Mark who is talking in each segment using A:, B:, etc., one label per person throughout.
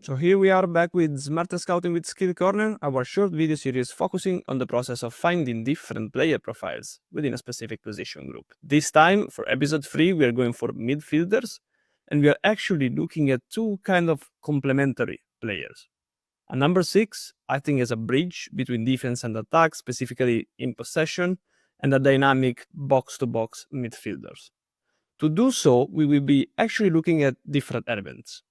A: So here we are back with Smart Scouting with SkillCorner, our short video series focusing on the process of finding different player profiles within a specific position group. This time, for episode 3, we are going for midfielders, and we are actually looking at two kind of complementary players. A number 6, acting as a bridge between defense and attack, specifically in possession, and a dynamic box-to-box midfielders. To do so, we will be actually looking at different elements.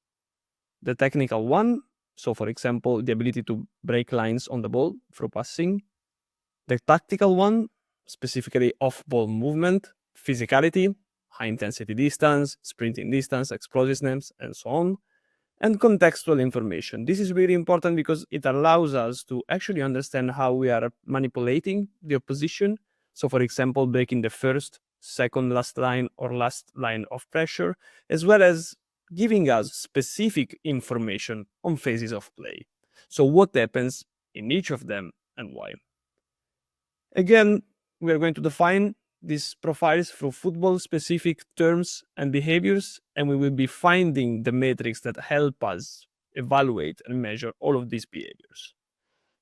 A: The technical one, so for example, the ability to break lines on the ball through passing. The tactical one, specifically off-ball movement, physicality, high-intensity distance, sprinting distance, explosiveness, and so on. And contextual information. This is really important because it allows us to actually understand how we are manipulating the opposition. So for example, breaking the first, second last line or last line of pressure, as well as giving us specific information on phases of play. So what happens in each of them and why. Again, we are going to define these profiles through football-specific terms and behaviors, and we will be finding the metrics that help us evaluate and measure all of these behaviors.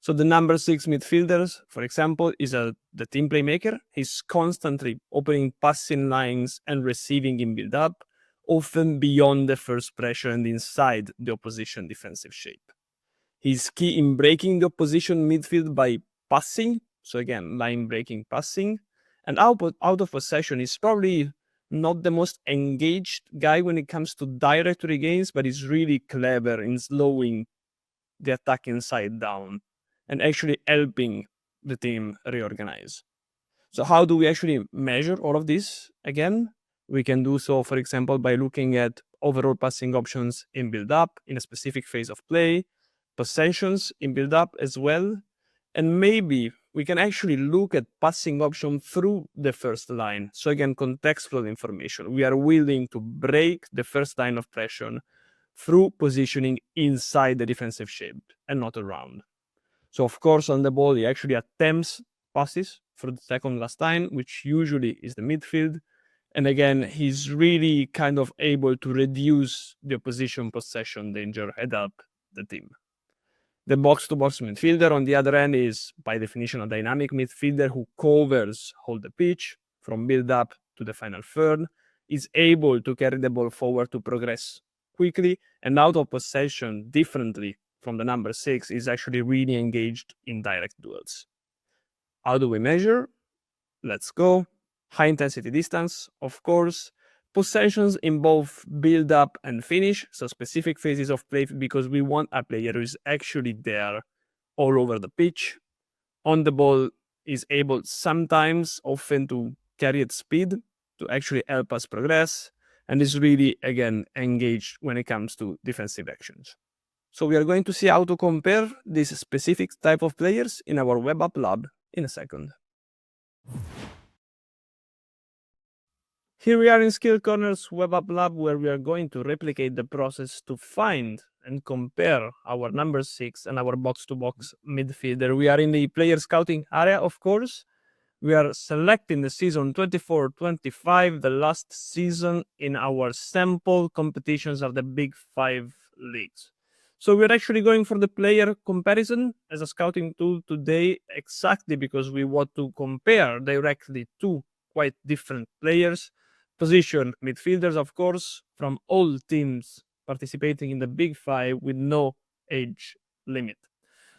A: So the number 6 midfielders, for example, is the team playmaker. He's constantly opening passing lines and receiving in build-up, often beyond the first pressure and inside the opposition defensive shape. He's key in breaking the opposition midfield by passing, so again, line-breaking passing, and out of possession is probably not the most engaged guy when it comes to direct regains, but he's really clever in slowing the attacking side down and actually helping the team reorganize. So how do we actually measure all of this? Again, we can do so, for example, by looking at overall passing options in build-up in a specific phase of play, possessions in build-up as well, and maybe we can actually look at passing option through the first line. So again, contextual information. We are willing to break the first line of pressure through positioning inside the defensive shape and not around. So of course, on the ball, he actually attempts passes for the second last line, which usually is the midfield. And again, he's really kind of able to reduce the opposition possession danger and help the team. The box-to-box midfielder, on the other hand, is by definition a dynamic midfielder who covers all the pitch from build-up to the final third, is able to carry the ball forward to progress quickly, and out of possession, differently from the number 6, is actually really engaged in direct duels. How do we measure? Let's go. High-intensity distance, of course. Possessions in both build-up and finish, so specific phases of play, because we want a player who is actually there all over the pitch. On the ball, is able sometimes, often, to carry at speed to actually help us progress, and is really, again, engaged when it comes to defensive actions. So we are going to see how to compare these specific type of players in our web app lab in a second. Here we are in SkillCorner's web app lab, where we are going to replicate the process to find and compare our number 6 and our box-to-box midfielder. We are in the player scouting area, of course. We are selecting the season 24-25, the last season in our sample competitions of the Big 5 leagues. So we're actually going for the player comparison as a scouting tool today, exactly because we want to compare directly two quite different players. Position midfielders, of course, from all teams participating in the Big 5 with no age limit.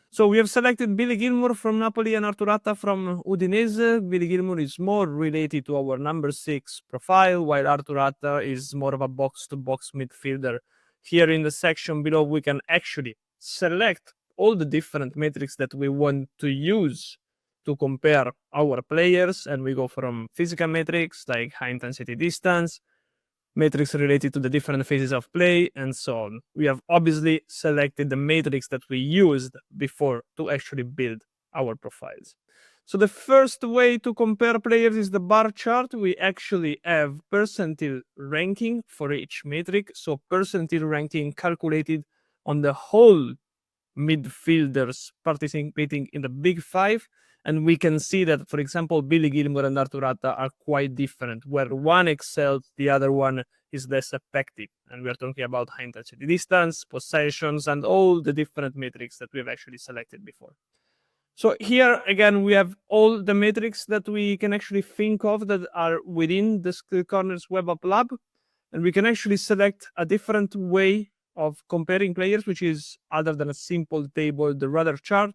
A: So we have selected Billy Gilmour from Napoli and Artur Atta from Udinese. Billy Gilmour is more related to our number 6 profile, while Artur Atta is more of a box-to-box midfielder. Here in the section below, we can actually select all the different metrics that we want to use to compare our players, and we go from physical metrics like high intensity distance, metrics related to the different phases of play, and so on. We have obviously selected the matrix that we used before to actually build our profiles. So the first way to compare players is the bar chart. We actually have percentile ranking for each metric. So percentile ranking calculated on the whole midfielders participating in the Big 5. And we can see that, for example, Billy Gilmour and Artur Atta are quite different, where one excels, the other one is less effective. And we are talking about high intensity distance, possessions, and all the different metrics that we have actually selected before. So here, again, we have all the metrics that we can actually think of that are within the SkillCorner's web app lab. And we can actually select a different way of comparing players, which is other than a simple table, the radar chart.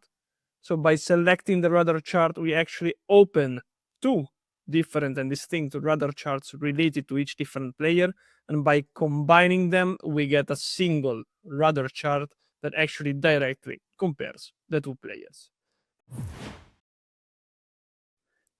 A: So by selecting the radar chart, we actually open two different and distinct radar charts related to each different player. And by combining them, we get a single radar chart that actually directly compares the two players.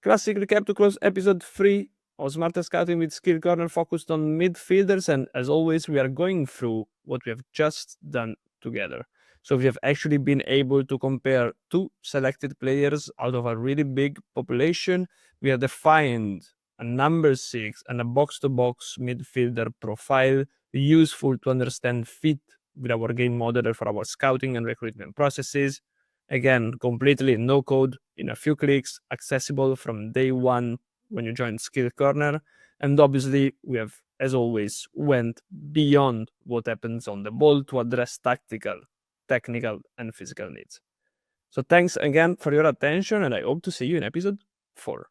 A: Classic recap to close episode 3 of Smarter Scouting with SkillCorner, focused on midfielders, and as always, we are going through what we have just done together. So we have actually been able to compare two selected players out of a really big population. We have defined a number 6 and a box-to-box midfielder profile, useful to understand fit with our game modeler for our scouting and recruitment processes. Again, completely no code, in a few clicks, accessible from day one when you join SkillCorner. And obviously, we have, as always, went beyond what happens on the ball to address tactical, technical, and physical needs. So thanks again for your attention, and I hope to see you in episode 4.